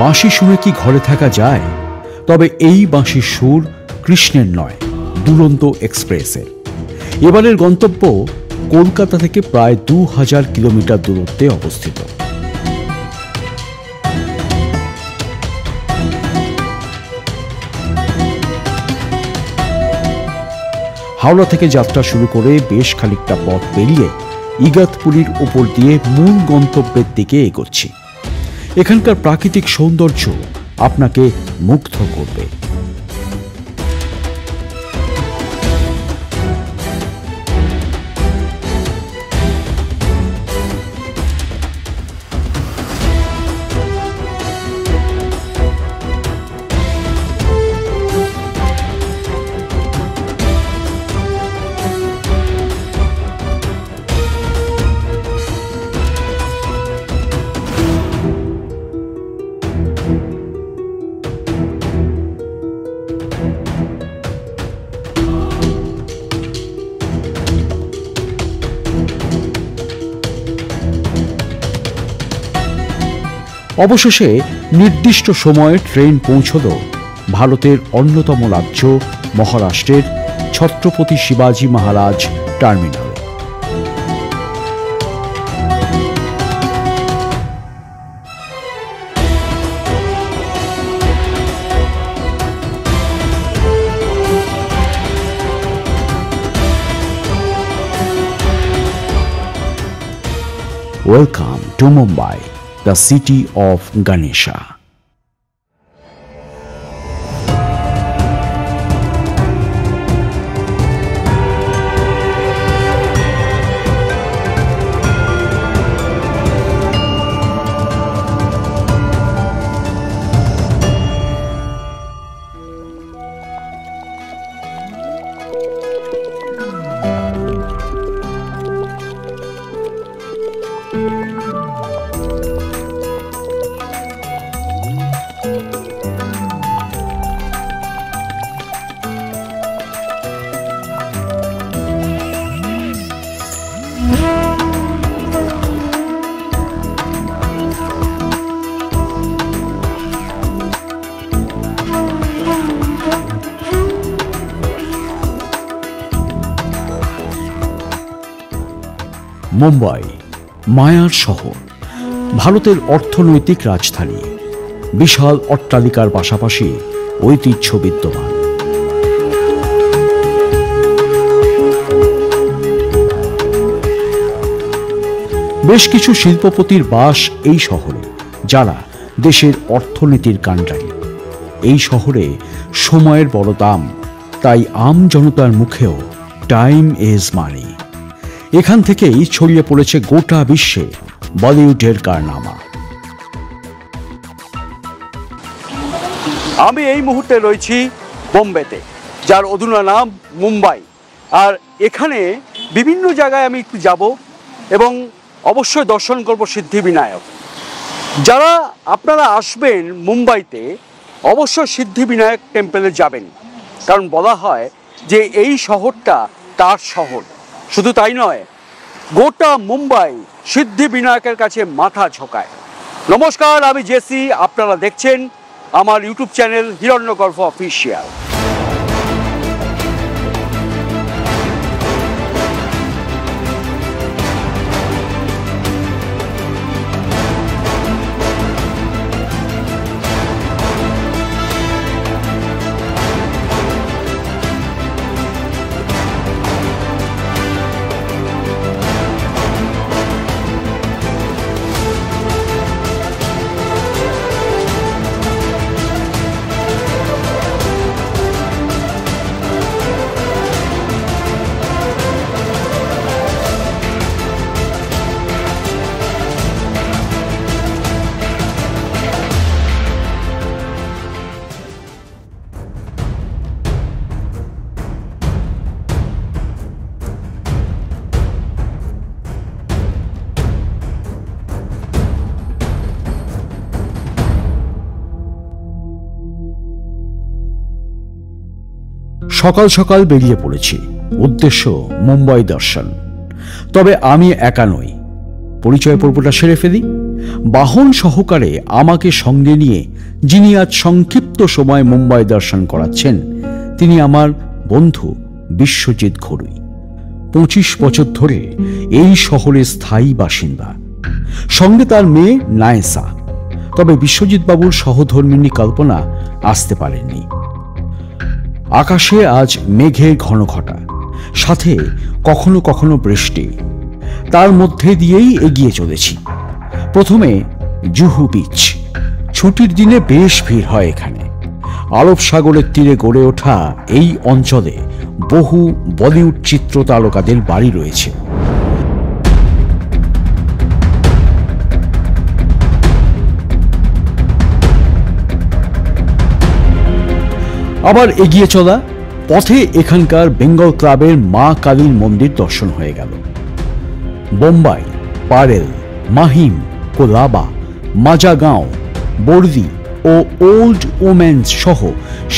বাঁশি শুনে কি ঘরে থাকা যায়? তবে এই বাঁশির সুর কৃষ্ণের নয়, দুরন্ত এক্সপ্রেসের। এবারের গন্তব্য কলকাতা থেকে প্রায় 2000 কিলোমিটার দূরত্বে অবস্থিত। হাওড়া থেকে যাত্রা শুরু করে বেশ খানিকটা পথ পেরিয়ে ইগতপুরীর উপর দিয়ে মূল গন্তব্যের দিকে এগোচ্ছি। এখানকার প্রাকৃতিক সৌন্দর্য আপনাকে মুগ্ধ করবে। অবশেষে নির্দিষ্ট সময়ে ট্রেন পৌঁছল ভারতের অন্যতম রাজ্য মহারাষ্ট্রের ছত্রপতি শিবাজী মহারাজ টার্মিনালে। Welcome to Mumbai, the city of Ganesha. Mumbai মায়ার শহর, ভারতের অর্থনৈতিক রাজধানী। বিশাল অট্টালিকার পাশাপাশি ঐতিহ্য বিদ্যমান। বেশ কিছু শিল্পপতির বাস এই শহরে, যারা দেশের অর্থনীতির কাণ্ডারি। এই শহরে সময়ের বড় দাম, তাই আম জনতার মুখেও টাইম ইজ মানি। এখান থেকেই ছড়িয়ে পড়েছে গোটা বিশ্বে বলিউডের কারনামা। আমি এই মুহূর্তে রয়েছি বোম্বেতে, যার অধুনা নাম মুম্বাই। আর এখানে বিভিন্ন জায়গায় আমি একটু যাব এবং অবশ্যই দর্শন করব সিদ্ধিবিনায়ক। যারা আপনারা আসবেন মুম্বাইতে, অবশ্যই সিদ্ধিবিনায়ক টেম্পলে যাবেন, কারণ বলা হয় যে এই শহরটা তার শহর। শুধু তাই নয়, গোটা মুম্বাই সিদ্ধিবিনায়কের কাছে মাথা ঝোঁকায়। নমস্কার, আমি জেসি, আপনারা দেখছেন আমার ইউটিউব চ্যানেল হিরণ্যগর্ভ অফিসিয়াল। সকাল সকাল বেরিয়ে পড়েছি, উদ্দেশ্য মুম্বাই দর্শন। তবে আমি একা নই, পরিচয় পর্বটা সেরে ফেলি। বাহন সহকারে আমাকে সঙ্গে নিয়ে যিনি আজ সংক্ষিপ্ত সময় মুম্বাই দর্শন করাচ্ছেন তিনি আমার বন্ধু বিশ্বজিৎ ঘড়ুই। 25 বছর ধরে এই শহরের স্থায়ী বাসিন্দা, সঙ্গে তার মেয়ে নায়েসা। তবে বিশ্বজিৎ বাবুর সহধর্মিণী কল্পনা আসতে পারেননি। আকাশে আজ মেঘের ঘনঘটা, সাথে কখনো কখনো বৃষ্টি। তার মধ্যে দিয়েই এগিয়ে চলেছি। প্রথমে জুহু বিচ। ছুটির দিনে বেশ ভিড় হয় এখানে। আরব সাগরের তীরে গড়ে ওঠা এই অঞ্চলে বহু বলিউড চিত্রতারকাদের বাড়ি রয়েছে। আবার এগিয়ে চলা পথে এখানকার বেঙ্গল ক্লাবের মা কালীর মন্দির দর্শন হয়ে গেল। বোম্বাই, পারেল, মাহিম, কোলাবা, মাজাগাঁও, বর্দি ও ওল্ড ওমেন্স সহ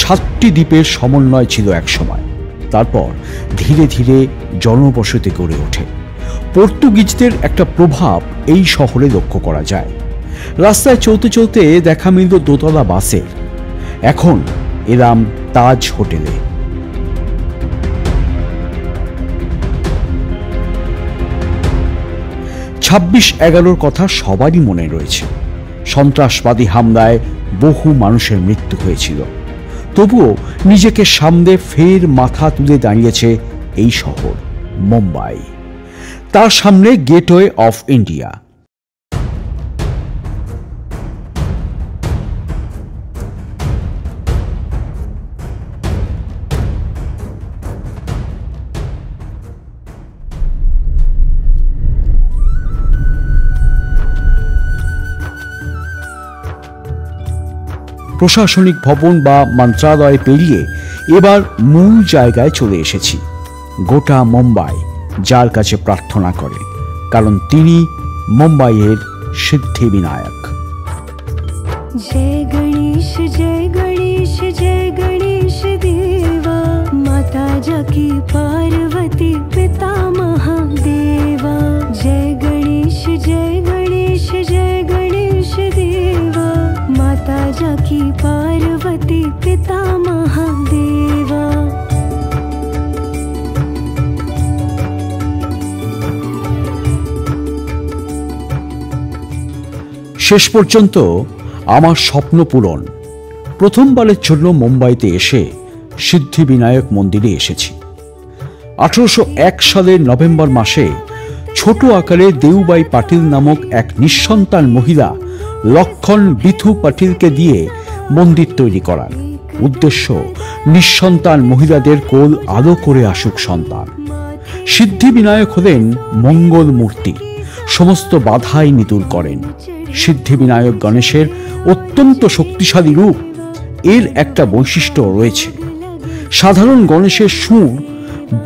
7টি দ্বীপের সমন্বয় ছিল একসময়। তারপর ধীরে ধীরে জনবসতি গড়ে ওঠে। পর্তুগিজদের একটা প্রভাব এই শহরে লক্ষ্য করা যায়। রাস্তায় চলতে চলতে দেখা মিলল দোতলা বাসের। এখন এলাম তাজ হোটেলে। 26/11 কথা সবারই মনে রয়েছে। সন্ত্রাসবাদী হামলায় বহু মানুষের মৃত্যু হয়েছিল। তবুও নিজেকে সামনে ফের মাথা তুলে দাঁড়িয়েছে এই শহর মুম্বাই। তার সামনে গেটওয়ে অফ ইন্ডিয়া। প্রশাসনিক ভবন বা মন্ত্রালয় পেরিয়ে এবার মূল জায়গায় চলে এসেছি। গোটা মুম্বাই যার কাছে প্রার্থনা করে, কারণ তিনি মুম্বাইয়ের সিদ্ধিবিনায়ক। जय गणेश जय गणेश जय गणेश देवा, माता जाकी पार्वती पिता महादेवा। जय गणेश जय गणेश जय गणेश देवा, माता जाकी पार्वती पिता महादेवा। শেষ পর্যন্ত আমার স্বপ্ন পূরণ। প্রথমবারের জন্য মুম্বাইতে এসে সিদ্ধিবিনায়ক মন্দিরে এসেছি। 1801 সালের নভেম্বর মাসে ছোট আকারে দেউবাই পাটিল নামক এক নিঃসন্তান মহিলা লক্ষণ বিথু পাটিলকে দিয়ে মন্দির তৈরি করার উদ্দেশ্য নিঃসন্তান মহিলাদের কোল আলো করে আসুক সন্তান। সিদ্ধিবিনায়ক হলেন মঙ্গল মূর্তি, সমস্ত বাধাই নিদূর করেন। সিদ্ধিবিনায়ক গণেশের অত্যন্ত শক্তিশালী রূপ। এর একটা বৈশিষ্ট্য রয়েছে, সাধারণ গণেশের সুর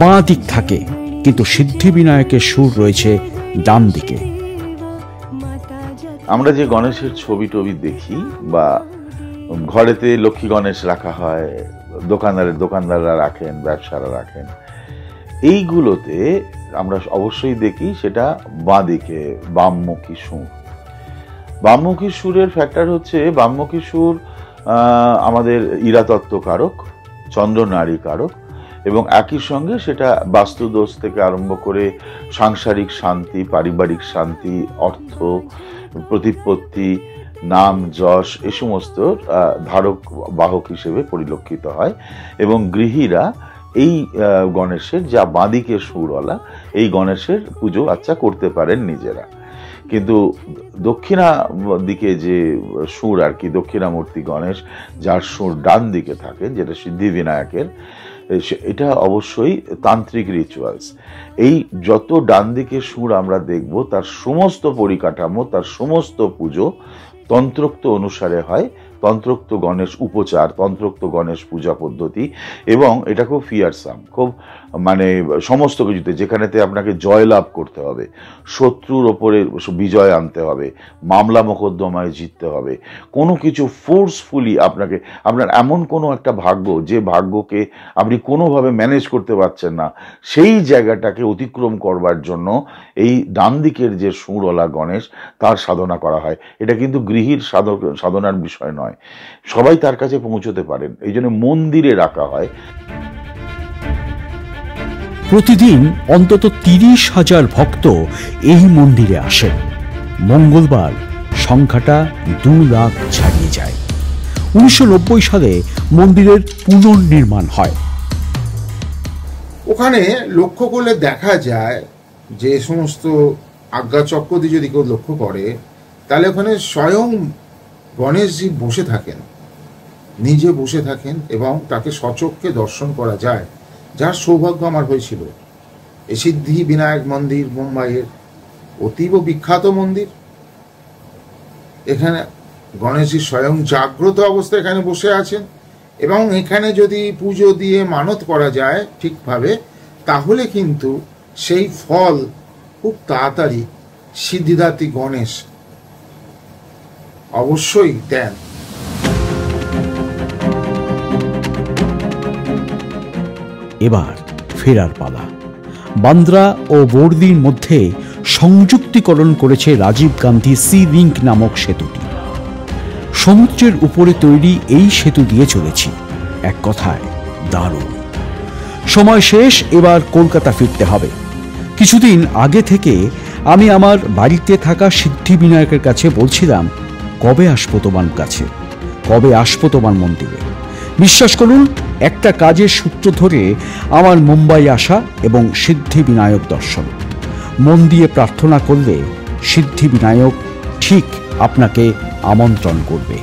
বাঁ দিক থাকে, কিন্তু সিদ্ধিবিনায়কের সুর রয়েছে ডান দিকে। আমরা যে গণেশের ছবি টবি দেখি বা ঘরেতে লক্ষ্মী গণেশ রাখা হয়, দোকানদাররা রাখেন, ব্যবসারা রাখেন, এইগুলোতে আমরা অবশ্যই দেখি সেটা বাঁ দিকে বামমুখী সুর। বামমুখী সুরের ফ্যাক্টর হচ্ছে বামমুখী সুর আমাদের ইরাতত্ত্ব কারক, চন্দ্র নারী কারক, এবং একই সঙ্গে সেটা বাস্তুদোষ থেকে আরম্ভ করে সাংসারিক শান্তি, পারিবারিক শান্তি, অর্থ, প্রতিপত্তি, নাম, যশ এ সমস্ত ধারক বাহক হিসেবে পরিলক্ষিত হয়। এবং গৃহীরা এই গণেশের, যা বাঁদিকে সুরওয়ালা, এই গণেশের পুজো আচ্ছা করতে পারেন নিজেরা। কিন্তু দক্ষিণা দিকে যে সুর আর কি, দক্ষিণামূর্তি গণেশ যার সুর ডান দিকে থাকে, যেটা সিদ্ধিবিনায়কের, এটা অবশ্যই তান্ত্রিক রিচুয়ালস। এই যত ডান দিকে সুর আমরা দেখব তার সমস্ত পরিকাঠামো, তার সমস্ত পুজো তন্ত্রোক্ত অনুসারে হয়। তন্ত্রোক্ত গণেশ উপচার, তন্ত্রোক্ত গণেশ পূজা পদ্ধতি, এবং এটা খুব ফিয়ারসাম, খুব মানে সমস্ত কিছুতে, যেখানেতে আপনাকে জয়লাভ করতে হবে, শত্রুর ওপরে বিজয় আনতে হবে, মামলা মোকদ্দমায় জিততে হবে, কোনো কিছু ফোর্সফুলি আপনার এমন কোনো একটা ভাগ্য, যে ভাগ্যকে আপনি কোনোভাবে ম্যানেজ করতে পারছেন না, সেই জায়গাটাকে অতিক্রম করবার জন্য এই ডান দিকের যে সুরওয়ালা গণেশ, তার সাধনা করা হয়। এটা কিন্তু গৃহীর সাধনার বিষয় নয়, সবাই তার কাছে পৌঁছতে পারেন, এই জন্য মন্দিরে রাখা হয়। প্রতিদিন অন্তত 30,000 ভক্ত এই মন্দিরে আসেন। মঙ্গলবার সংখ্যাটা 2 লাখ ছাড়িয়ে যায়। 1990 সালে মন্দিরের পুনর্নির্মাণ হয়। ওখানে লক্ষ্য করলে দেখা যায় যে সমস্ত আজ্ঞাচক্র দিয়ে যদি কেউ লক্ষ্য করে, তাহলে ওখানে স্বয়ং গণেশজি বসে থাকেন, নিজে বসে থাকেন, এবং তাকে সচক্ষে দর্শন করা যায়, যার সৌভাগ্য আমার হয়েছিল। এই সিদ্ধি বিনায়ক মন্দির মুম্বাইয়ের অতীব বিখ্যাত মন্দির। এখানে গণেশজি স্বয়ং জাগ্রত অবস্থায় এখানে বসে আছেন, এবং এখানে যদি পুজো দিয়ে মানত করা যায় ঠিকভাবে, তাহলে কিন্তু সেই ফল খুব তাড়াতাড়ি সিদ্ধিদাত্রী গণেশ অবশ্যই দেন। এবার ফেরার পালা। বান্দ্রা ও বর্দির মধ্যে সংযুক্তিকরণ করেছে রাজীব গান্ধী সি লিঙ্ক নামক সেতুটি। সমুদ্রের উপরে তৈরি এই সেতু দিয়ে চলেছি। এক কথায় দারুণ। সময় শেষ, এবার কলকাতা ফিরতে হবে। কিছুদিন আগে থেকে আমি আমার বাড়িতে থাকা সিদ্ধিবিনায়কের কাছে বলছিলাম, কবে আসবো তোমার কাছে, কবে আসবো তোমার মন্দিরে। বিশ্বাস করুন, একটা কাজের সূত্র ধরে আমার মুম্বাই আসা এবং সিদ্ধিবিনায়ক দর্শন। মন দিয়ে প্রার্থনা করলে সিদ্ধিবিনায়ক ঠিক আপনাকে আমন্ত্রণ করবে।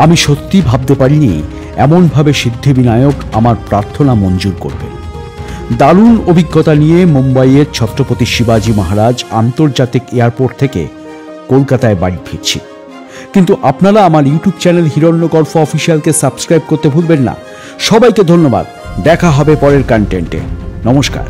আমি সত্যি ভাবতে পারিনি এমনভাবে সিদ্ধিবিনায়ক আমার প্রার্থনা মঞ্জুর করবেন। দারুণ অভিজ্ঞতা নিয়ে মুম্বাইয়ের ছত্রপতি শিবাজি মহারাজ আন্তর্জাতিক এয়ারপোর্ট থেকে কলকাতায় বাড়ি ফিরছি। কিন্তু আপনারা আমার ইউটিউব চ্যানেল হিরণ্যগল্প অফিসিয়ালকে সাবস্ক্রাইব করতে ভুলবেন না। সবাইকে ধন্যবাদ। দেখা হবে পরের কন্টেন্টে। নমস্কার।